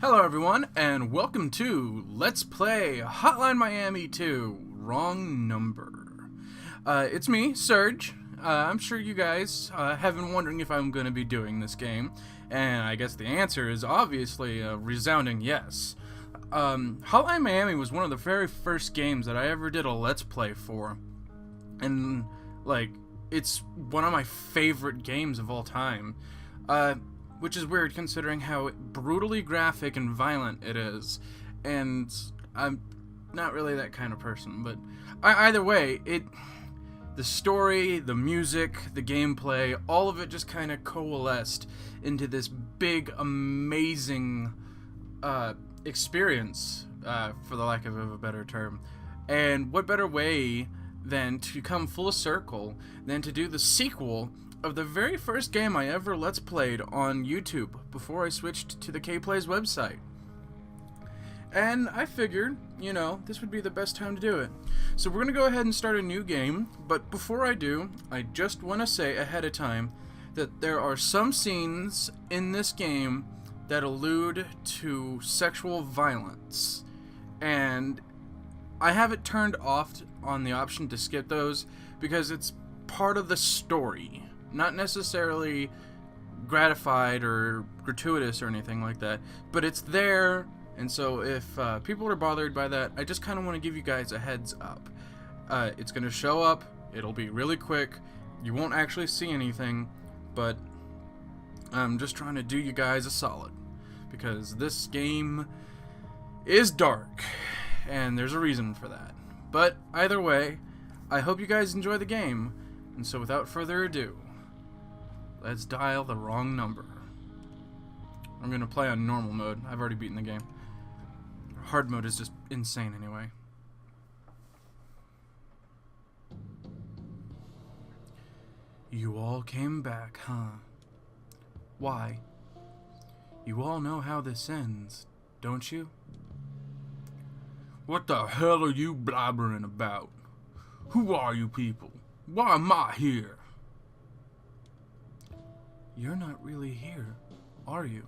Hello everyone, and welcome to Let's Play Hotline Miami 2, Wrong Number. It's me, Serge. I'm sure you guys have been wondering if I'm going to be doing this game, and I guess the answer is obviously a resounding yes. Hotline Miami was one of the very first games that I ever did a Let's Play for, and, it's one of my favorite games of all time. Which is weird considering how brutally graphic and violent it is, and I'm not really that kind of person, but either way, the story, the music, the gameplay, all of it just kind of coalesced into this big, amazing experience, for the lack of a better term. And what better way than to come full circle than to do the sequel of the very first game I ever Let's Played on YouTube before I switched to the K-Plays website. And I figured, this would be the best time to do it. So we're going to go ahead and start a new game, but before I do, I just want to say ahead of time that there are some scenes in this game that allude to sexual violence. And I have it turned off on the option to skip those because it's part of the story. Not necessarily gratified or gratuitous or anything like that, but it's there, and so if people are bothered by that, I just kind of want to give you guys a heads up. It's going to show up, it'll be really quick, you won't actually see anything, but I'm just trying to do you guys a solid, because this game is dark, and there's a reason for that. But either way, I hope you guys enjoy the game, and so without further ado, let's dial the wrong number. I'm going to play on normal mode. I've already beaten the game. Hard mode is just insane anyway. You all came back, huh? Why? You all know how this ends, don't you? What the hell are you blabbering about? Who are you people? Why am I here? You're not really here, are you?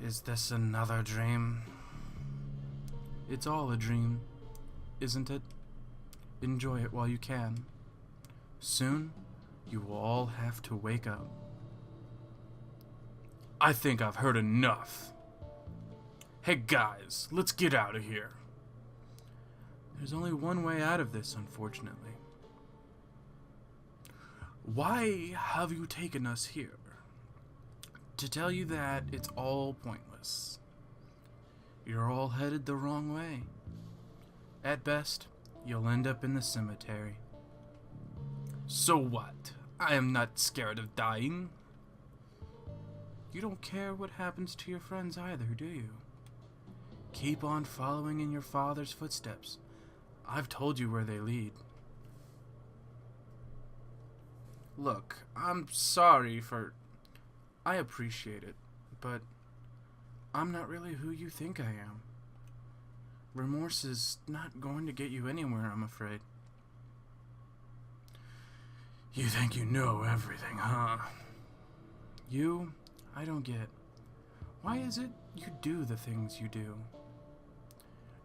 Is this another dream? It's all a dream, isn't it? Enjoy it while you can. Soon, you will all have to wake up. I think I've heard enough. Hey guys, let's get out of here. There's only one way out of this, unfortunately. Why have you taken us here? To tell you that it's all pointless. You're all headed the wrong way. At best, you'll end up in the cemetery. So what? I am not scared of dying. You don't care what happens to your friends either, do you? Keep on following in your father's footsteps. I've told you where they lead. Look, I'm sorry for... I appreciate it, but I'm not really who you think I am. Remorse is not going to get you anywhere, I'm afraid. You think you know everything, huh? I don't get. Why is it you do the things you do?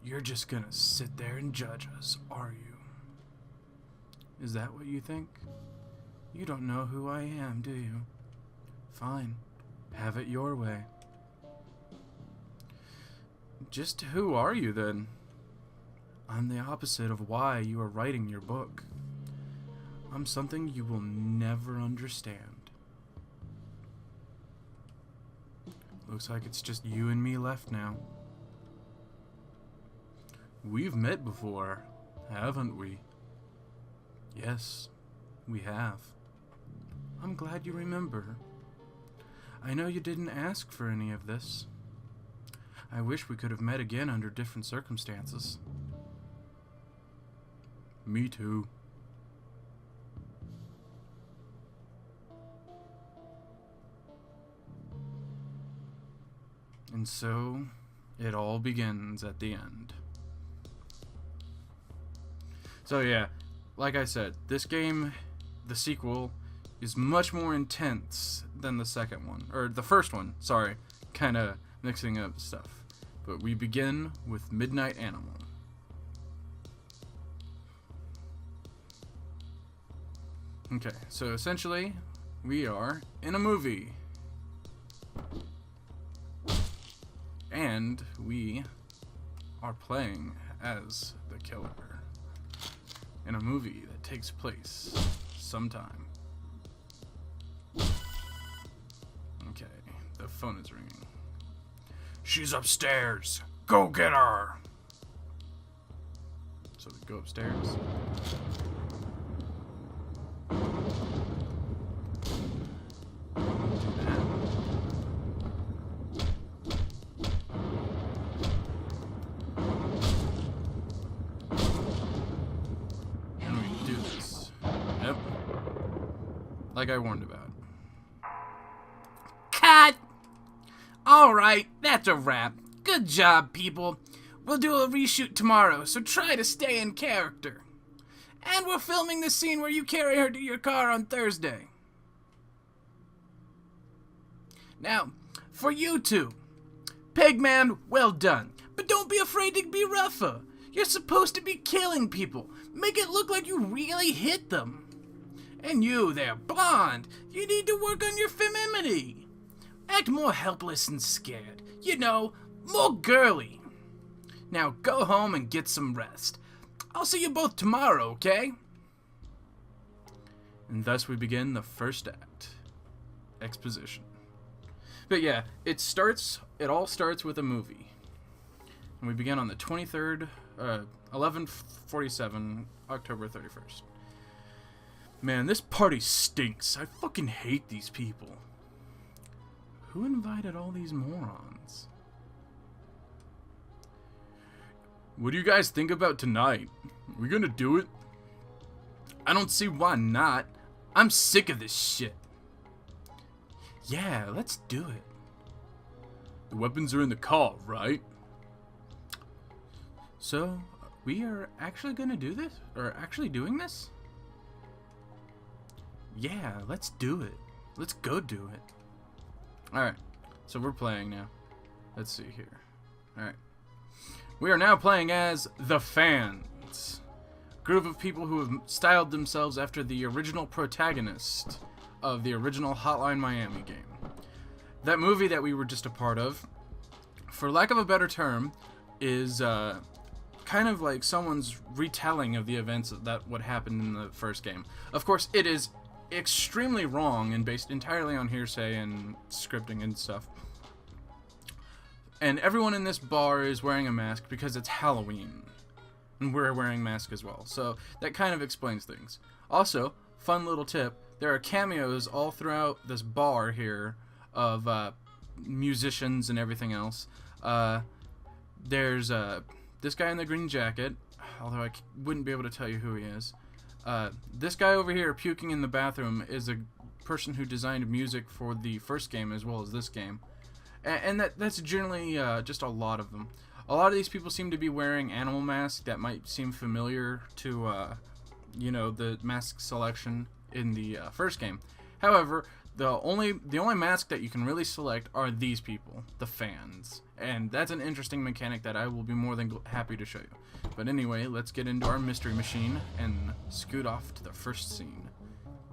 You're just gonna sit there and judge us, are you? Is that what you think? You don't know who I am, do you? Fine. Have it your way. Just who are you, then? I'm the opposite of why you are writing your book. I'm something you will never understand. Looks like it's just you and me left now. We've met before, haven't we? Yes, we have. I'm glad you remember. I know you didn't ask for any of this. I wish we could have met again under different circumstances. Me too. And so, it all begins at the end. So yeah, like I said, this game, the sequel, is much more intense than the second one, or the first one, sorry, kind of mixing up stuff. But we begin with Midnight Animal. Okay, so essentially, we are in a movie. And we are playing as the killer in a movie that takes place sometime. Okay, the phone is ringing. She's upstairs. Go get her. So we go upstairs. Like I warned about. Cut! Alright, that's a wrap. Good job, people. We'll do a reshoot tomorrow, so try to stay in character. And we're filming the scene where you carry her to your car on Thursday. Now, for you two, Pigman, well done. But don't be afraid to be rougher. You're supposed to be killing people. Make it look like you really hit them. And you there, Blonde, you need to work on your femininity. Act more helpless and scared. You know, more girly. Now go home and get some rest. I'll see you both tomorrow, okay? And thus we begin the first act. Exposition. But yeah, it all starts with a movie. And we begin on the 23rd, 11:47, October 31st. Man, this party stinks. I fucking hate these people. Who invited all these morons? What do you guys think about tonight? We gonna do it? I don't see why not. I'm sick of this shit. Yeah, let's do it. The weapons are in the car, right? So, we are actually gonna do this? Or actually doing this? Yeah, let's do it. Let's go do it. Alright, so we're playing now. Let's see here. Alright. We are now playing as the Fans. Group of people who have styled themselves after the original protagonist of the original Hotline Miami game. That movie that we were just a part of, for lack of a better term, is kind of like someone's retelling of the events that what happened in the first game. Of course, it is extremely wrong and based entirely on hearsay and scripting and stuff. And everyone in this bar is wearing a mask because it's Halloween. And we're wearing masks as well. So that kind of explains things. Also, fun little tip, there are cameos all throughout this bar here of musicians and everything else. There's this guy in the green jacket, although I wouldn't be able to tell you who he is. This guy over here puking in the bathroom is a person who designed music for the first game as well as this game. And that's generally just a lot of them. A lot of these people seem to be wearing animal masks that might seem familiar to, you know, the mask selection in the first game. However, the only mask that you can really select are these people, the Fans. And that's an interesting mechanic that I will be more than happy to show you. But anyway, let's get into our mystery machine and scoot off to the first scene.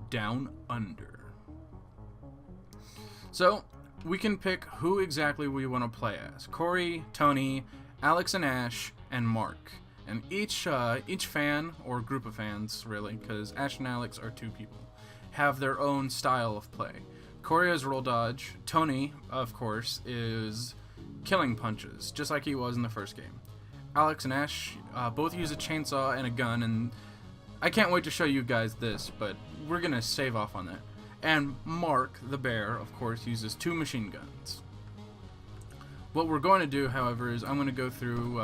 Down Under. So, we can pick who exactly we want to play as. Corey, Tony, Alex and Ash, and Mark. And each fan, or group of fans, really, because Ash and Alex are two people, have their own style of play. Corey has roll dodge. Tony, of course, is killing punches, just like he was in the first game. Alex and Ash both use a chainsaw and a gun, and I can't wait to show you guys this, but we're going to save off on that. And Mark, the bear, of course, uses 2 machine guns. What we're going to do, however, is I'm going to go through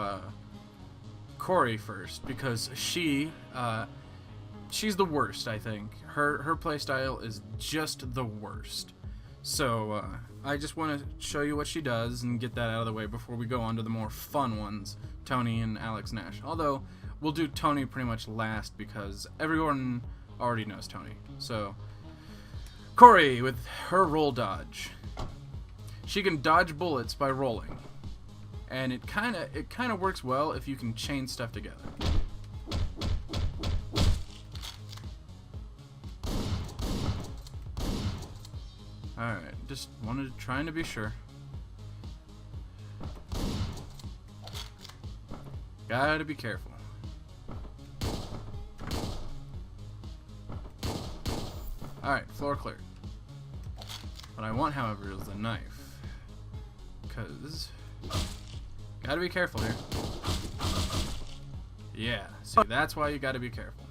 Corey first, because she's the worst, I think. Her playstyle is just the worst. So, I just want to show you what she does and get that out of the way before we go on to the more fun ones, Tony and Alex and Ash. Although, we'll do Tony pretty much last because everyone already knows Tony. So, Corey with her roll dodge. She can dodge bullets by rolling. And it kind of works well if you can chain stuff together. Alright, just trying to be sure. Gotta be careful. Alright, floor cleared. What I want, however, is the knife. Because... gotta be careful here. Yeah, see, that's why you gotta be careful.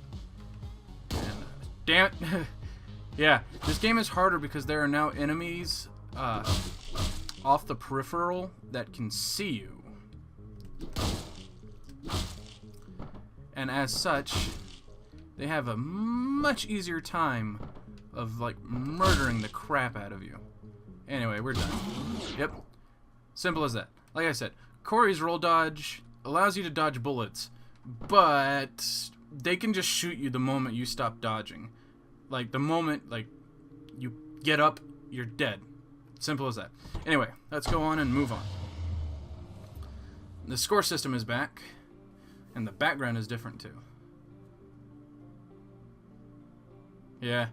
And, damn it! Yeah, this game is harder because there are now enemies off the peripheral that can see you. And as such, they have a much easier time of, like, murdering the crap out of you. Anyway, we're done. Yep. Simple as that. Like I said, Corey's roll dodge allows you to dodge bullets, but they can just shoot you the moment you stop dodging. Like, the moment, like, you get up, you're dead. Simple as that. Anyway, let's go on and move on. The score system is back, and the background is different, too. Yeah.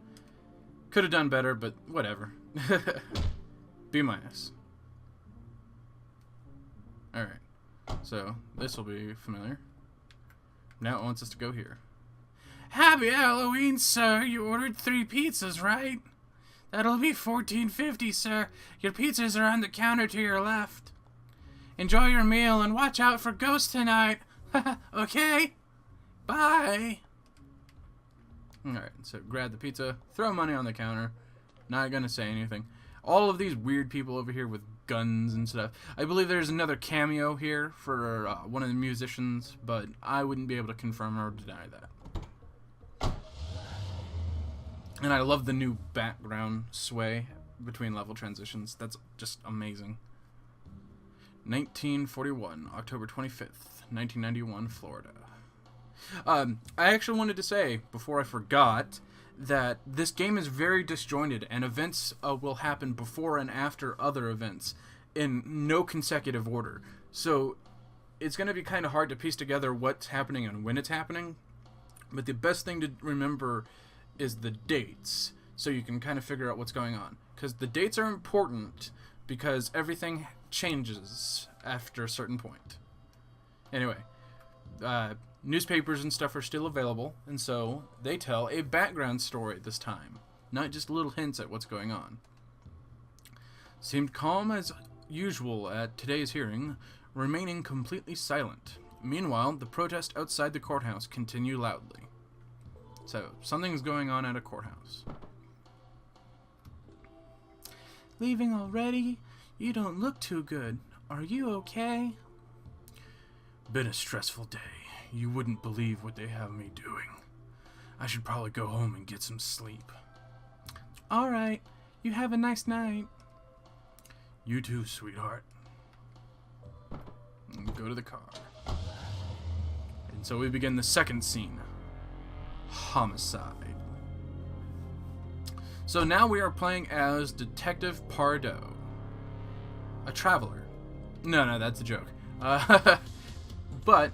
Could have done better, but whatever. B-. Alright. So, this will be familiar. Now it wants us to go here. Happy Halloween, sir. You ordered 3 pizzas, right? That'll be $14.50, sir. Your pizzas are on the counter to your left. Enjoy your meal and watch out for ghosts tonight. Okay? Bye. Alright, so grab the pizza, throw money on the counter. Not gonna say anything. All of these weird people over here with guns and stuff. I believe there's another cameo here for one of the musicians, but I wouldn't be able to confirm or deny that. And I love the new background sway between level transitions. That's just amazing. 1941, October 25th, 1991, Florida. I actually wanted to say, before I forgot, that this game is very disjointed, and events will happen before and after other events in no consecutive order. So it's going to be kind of hard to piece together what's happening and when it's happening. But the best thing to remember is the dates, so you can kind of figure out what's going on. Because the dates are important, because everything changes after a certain point. Anyway, newspapers and stuff are still available, and so they tell a background story this time, not just little hints at what's going on. Seemed calm as usual at today's hearing, remaining completely silent. Meanwhile, the protest outside the courthouse continued loudly. So, something's going on at a courthouse. Leaving already? You don't look too good. Are you okay? Been a stressful day. You wouldn't believe what they have me doing. I should probably go home and get some sleep. Alright. You have a nice night. You too, sweetheart. And go to the car. And so we begin the second scene. Homicide. So now we are playing as Detective Pardo. A traveler. No, that's a joke. But,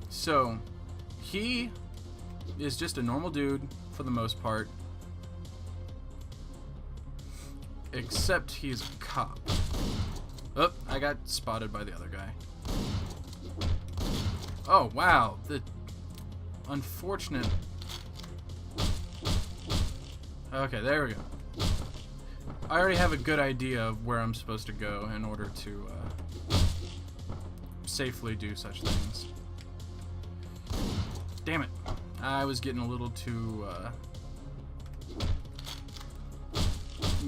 so, he is just a normal dude for the most part. Except he's a cop. Oh, I got spotted by the other guy. Oh, wow. The unfortunate... Okay, there we go. I already have a good idea of where I'm supposed to go in order to safely do such things. Damn it. I was getting a little too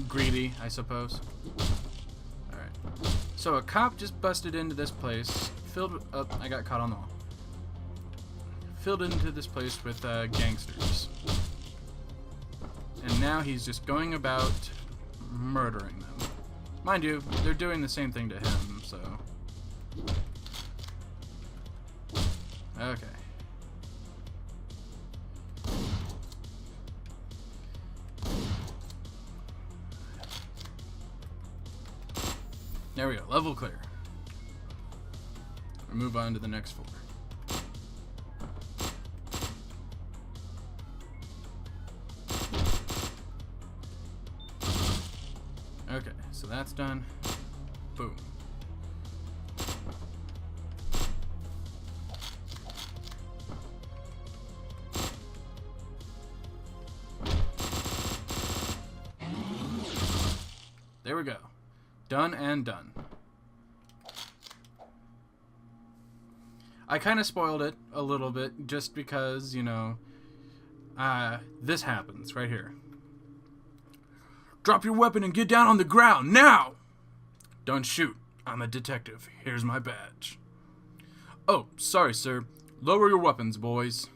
greedy, I suppose. Alright. So a cop just busted into this place, filled with... Oh, I got caught on the wall. Filled into this place with gangsters. And now he's just going about murdering them. Mind you, they're doing the same thing to him, so... Okay. There we go. Level clear. We'll move on to the next floor. Okay, so that's done. Boom. There we go. Done and done. I kind of spoiled it a little bit just because, you know, this happens right here. Drop your weapon and get down on the ground, now! Don't shoot. I'm a detective. Here's my badge. Oh, sorry, sir. Lower your weapons, boys.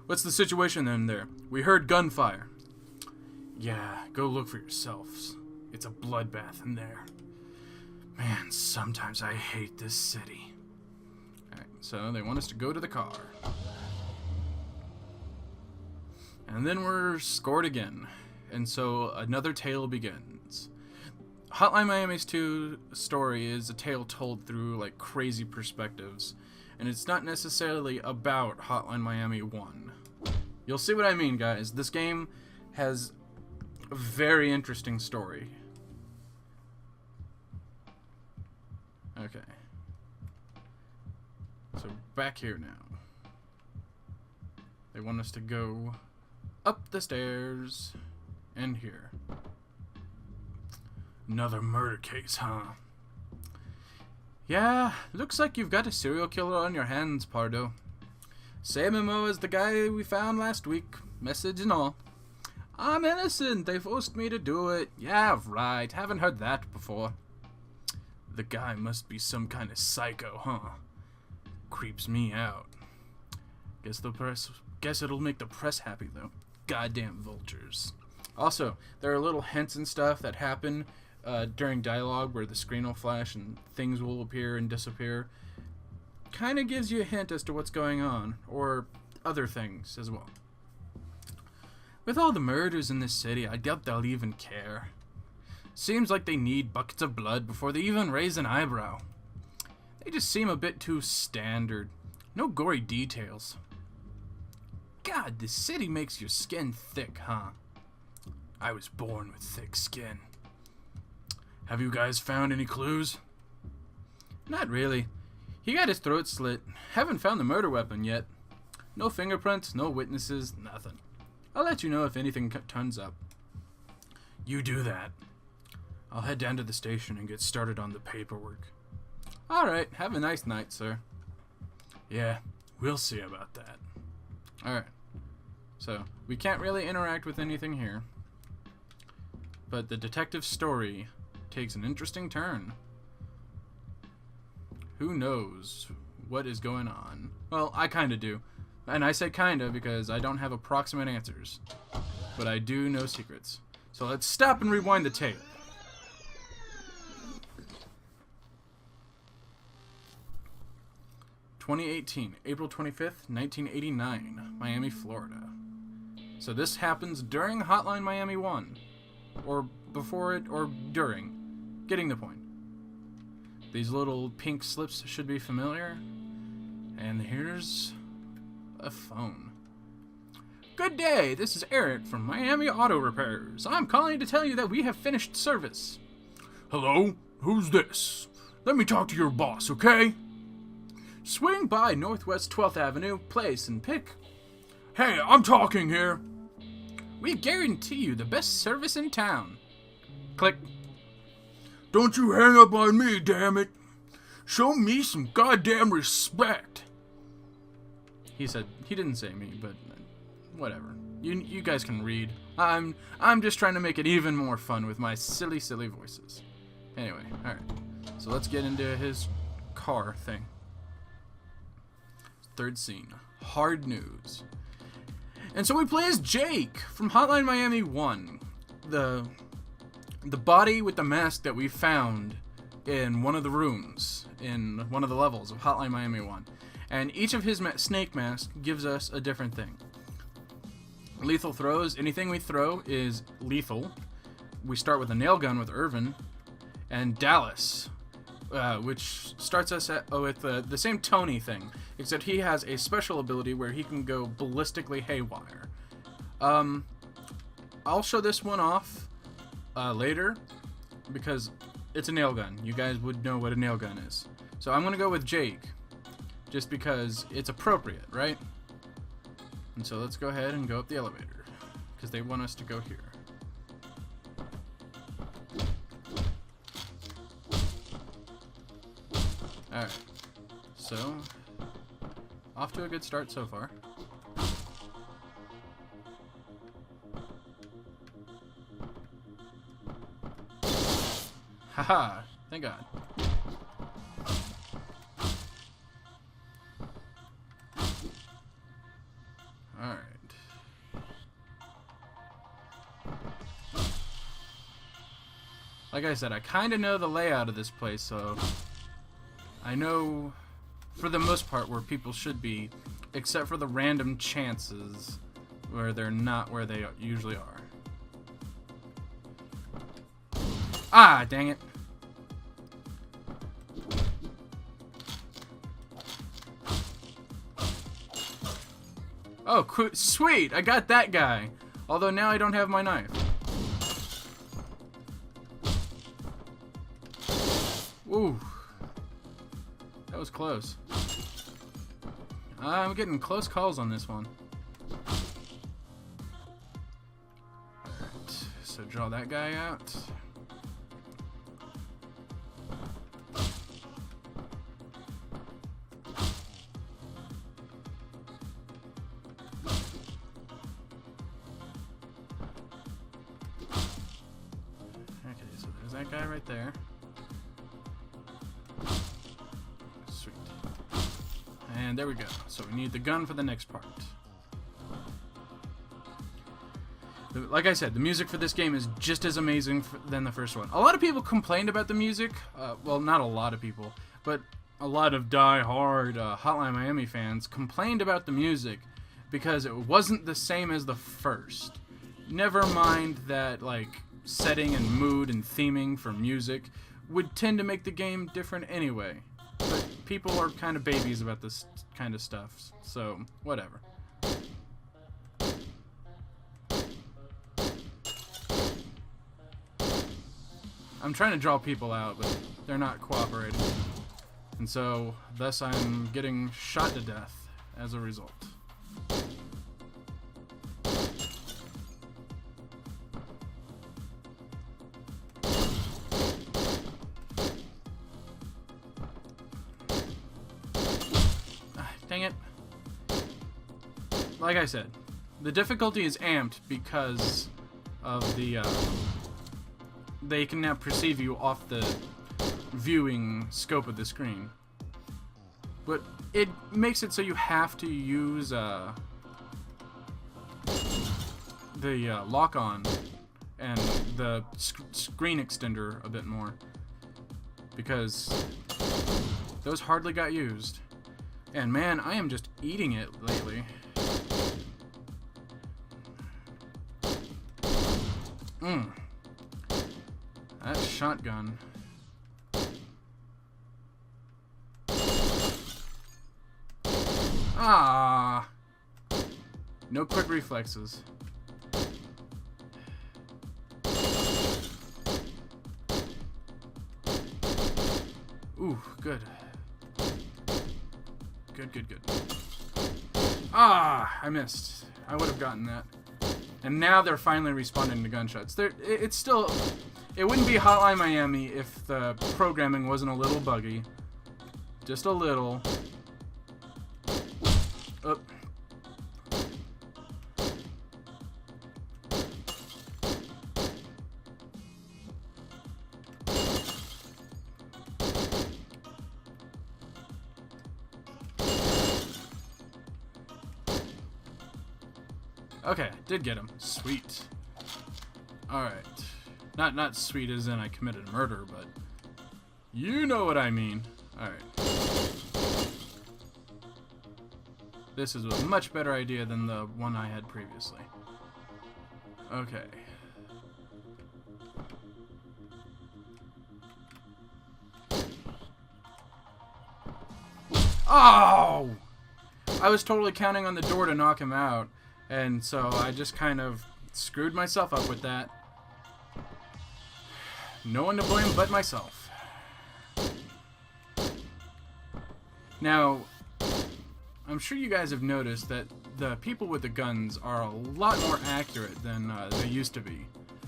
What's the situation in there? We heard gunfire. Yeah, go look for yourselves. It's a bloodbath in there. Man, sometimes I hate this city. Alright, so they want us to go to the car. And then we're scored again. And so another tale begins. Hotline Miami's 2 story is a tale told through like crazy perspectives. And it's not necessarily about Hotline Miami 1. You'll see what I mean, guys. This game has a very interesting story. Okay. So back here now. They want us to go up the stairs and here. Another murder case, huh? Yeah, looks like you've got a serial killer on your hands, Pardo. Same MO as the guy we found last week. Message and all. I'm innocent. They forced me to do it. Yeah, right. Haven't heard that before. The guy must be some kind of psycho, huh? Creeps me out. Guess it'll make the press happy, though. Goddamn vultures. Also, there are little hints and stuff that happen during dialogue where the screen will flash and things will appear and disappear. Kind of gives you a hint as to what's going on, or other things as well. With all the murders in this city, I doubt they'll even care. Seems like they need buckets of blood before they even raise an eyebrow. They just seem a bit too standard. No gory details. God, this city makes your skin thick, huh? I was born with thick skin. Have you guys found any clues? Not really. He got his throat slit. Haven't found the murder weapon yet. No fingerprints, no witnesses, nothing. I'll let you know if anything turns up. You do that. I'll head down to the station and get started on the paperwork. Alright, have a nice night, sir. Yeah, we'll see about that. Alright, so we can't really interact with anything here. But the detective's story takes an interesting turn. Who knows what is going on? Well, I kinda do. And I say kinda because I don't have approximate answers. But I do know secrets. So let's stop and rewind the tape. April 25th, 1989, Miami, Florida. So this happens during Hotline Miami 1. Or before it, or during. Getting the point. These little pink slips should be familiar. And here's a phone. Good day, this is Eric from Miami Auto Repairs. I'm calling to tell you that we have finished service. Hello? Who's this? Let me talk to your boss, okay? Swing by Northwest 12th Avenue, place, and pick. Hey, I'm talking here. We guarantee you the best service in town. Click. Don't you hang up on me, damn it. Show me some goddamn respect. He said, he didn't say me, but whatever. You guys can read. I'm just trying to make it even more fun with my silly voices. Anyway, alright. So let's get into his car thing. Third scene. Hard news. And so we play as Jake from Hotline Miami 1. The body with the mask that we found in one of the rooms in one of the levels of Hotline Miami 1. And each of his snake masks gives us a different thing. Lethal throws. Anything we throw is lethal. We start with a nail gun with Irvin. And Dallas which starts us with the same Tony thing, except he has a special ability where he can go ballistically haywire. I'll show this one off later because it's a nail gun. You guys would know what a nail gun is. So I'm going to go with Jake just because it's appropriate, right? And so let's go ahead and go up the elevator because they want us to go here. Alright, so off to a good start so far. Haha, thank God. Alright. Like I said, I kind of know the layout of this place, so I know for the most part where people should be, except for the random chances where they're not where they usually are. Ah, dang it. Oh, sweet! I got that guy. Although now I don't have my knife. Ooh. That was close. I'm getting close calls on this one. Alright, so draw that guy out. Okay, so there's that guy right there. Sweet. And there we go. So we need the gun for the next part. Like I said, the music for this game is just as amazing than the first one. A lot of people complained about the music. Well, not a lot of people, but a lot of die-hard Hotline Miami fans complained about the music because it wasn't the same as the first. Never mind that, like, setting and mood and theming for music would tend to make the game different anyway. But people are kind of babies about this kind of stuff, so whatever. I'm trying to draw people out, but they're not cooperating. And so, thus I'm getting shot to death as a result. Dang it. Like I said, the difficulty is amped because of the, they can now perceive you off the viewing scope of the screen. But it makes it so you have to use, the, lock-on and the screen extender a bit more. Because those hardly got used. And man, I am just eating it lately. That shotgun. Ah! No quick reflexes. Ooh, good. Good. Ah, I missed. I would have gotten that. And now they're finally responding to gunshots. It's still... It wouldn't be Hotline Miami if the programming wasn't a little buggy. Just a little. Oh. Okay, did get him. Sweet. Alright. Not sweet as in I committed a murder, but you know what I mean. Alright. This is a much better idea than the one I had previously. Okay. Oh! I was totally counting on the door to knock him out, and so I just kind of screwed myself up with that. No one to blame but myself. Now, I'm sure you guys have noticed that the people with the guns are a lot more accurate than they used to be.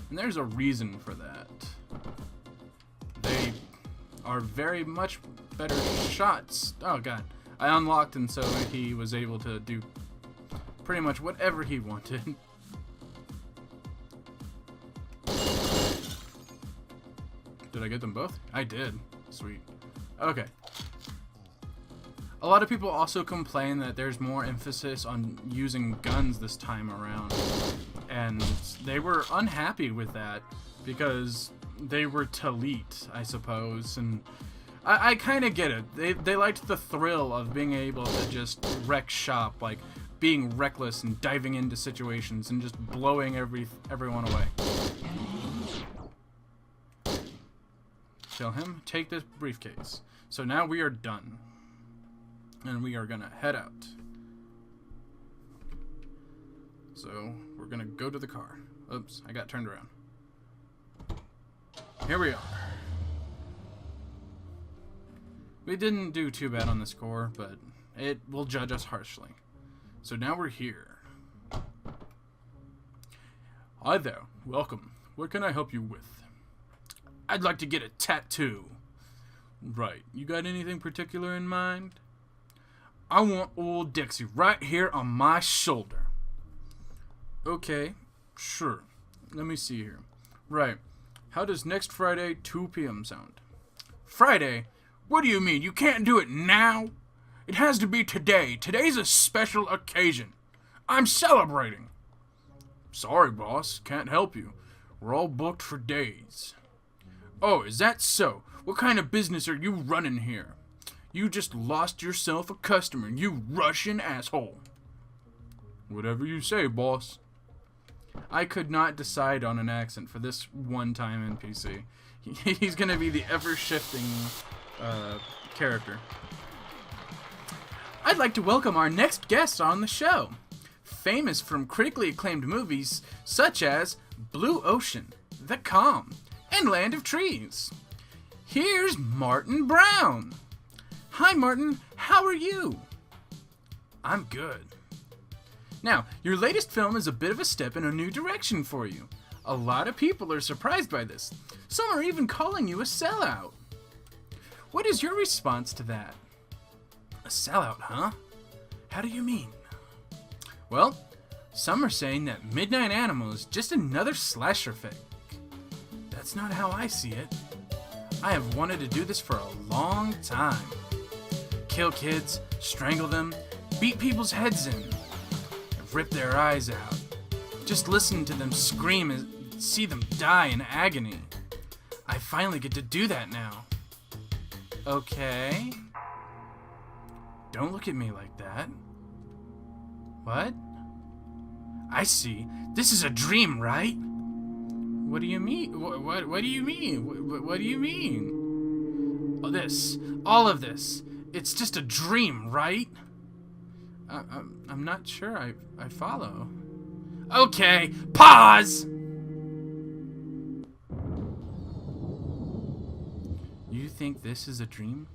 And there's a reason for that. They are very much better shots. Oh god. I unlocked him so he was able to do pretty much whatever he wanted. Did I get them both? I did. Sweet. Okay. A lot of people also complain that there's more emphasis on using guns this time around. And they were unhappy with that because they were Talit, I suppose. And I kind of get it. They liked the thrill of being able to just wreck shop, like being reckless and diving into situations and just blowing everyone away. Kill him. Take this briefcase. So now we are done. And we are gonna head out. So we're gonna go to the car. Oops, I got turned around. Here we are. We didn't do too bad on the score, but it will judge us harshly. So now we're here. Hi there, welcome. What can I help you with? I'd like to get a tattoo. Right, you got anything particular in mind? I want old Dixie right here on my shoulder. Okay, sure. Let me see here. Right. How does next Friday, 2 p.m. sound? Friday? What do you mean? You can't do it now? It has to be today. Today's a special occasion. I'm celebrating. Sorry, boss. Can't help you. We're all booked for days. Oh, is that so? What kind of business are you running here? You just lost yourself a customer, you Russian asshole. Whatever you say, boss. I could not decide on an accent for this one-time NPC. He's gonna be the ever-shifting character. I'd like to welcome our next guest on the show. Famous from critically acclaimed movies such as Blue Ocean, The Calm, and Land of Trees. Here's Martin Brown. Hi, Martin. How are you? I'm good. Now, your latest film is a bit of a step in a new direction for you. A lot of people are surprised by this. Some are even calling you a sellout. What is your response to that? A sellout, huh? How do you mean? Well, some are saying that Midnight Animal is just another slasher fic. That's not how I see it. I have wanted to do this for a long time. Kill kids, strangle them, beat people's heads in, rip their eyes out. Just listen to them scream and see them die in agony. I finally get to do that now. Okay. Don't look at me like that. What? I see. This is a dream, right? What do you mean? What do you mean? What do you mean? All of this. It's just a dream, right? I'm not sure I follow. Okay, pause! You think this is a dream?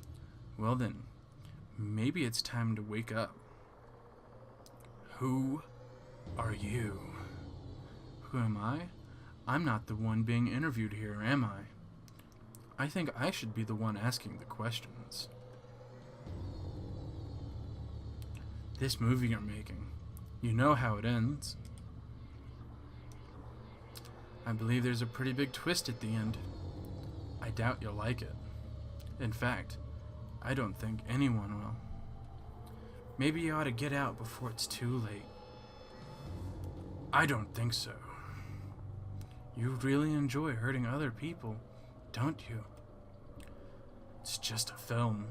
Well then, maybe it's time to wake up. Who are you? Who am I? I'm not the one being interviewed here, am I? I think I should be the one asking the questions. This movie you're making, you know how it ends. I believe there's a pretty big twist at the end. I doubt you'll like it. In fact, I don't think anyone will. Maybe you ought to get out before it's too late. I don't think so. You really enjoy hurting other people, don't you? It's just a film.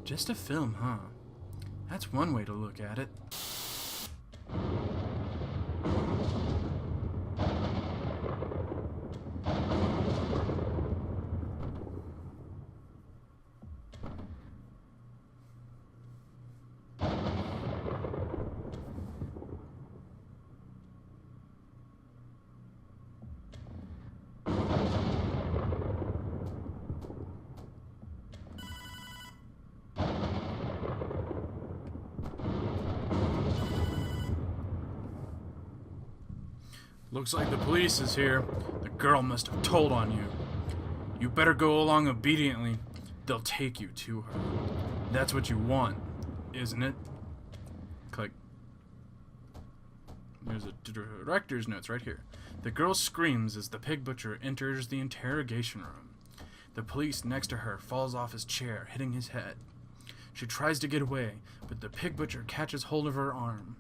Just a film, huh? That's one way to look at it. Looks like the police is here. The girl must have told on you. You better go along obediently. They'll take you to her. That's what you want, isn't it? Click. There's a director's notes right here. The girl screams as the pig butcher enters the interrogation room. The police next to her falls off his chair, hitting his head. She tries to get away, but the pig butcher catches hold of her arm.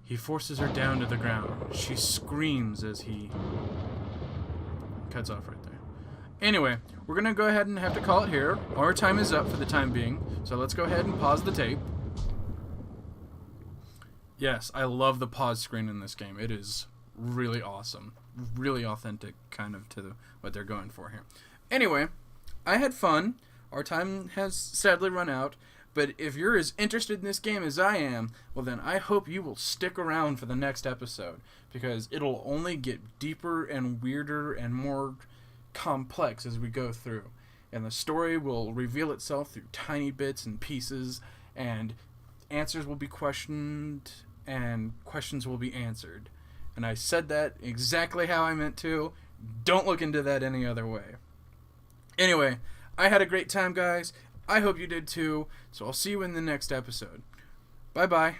He forces her down to the ground. She screams as he cuts off right there. Anyway, we're going to go ahead and have to call it here. Our time is up for the time being, so let's go ahead and pause the tape. Yes, I love the pause screen in this game. It is really awesome. Really authentic kind of to what they're going for here. Anyway, I had fun. Our time has sadly run out. But if you're as interested in this game as I am, well then I hope you will stick around for the next episode. Because it'll only get deeper and weirder and more complex as we go through. And the story will reveal itself through tiny bits and pieces. And answers will be questioned and questions will be answered. And I said that exactly how I meant to. Don't look into that any other way. Anyway, I had a great time, guys. I hope you did too. So I'll see you in the next episode. Bye-bye.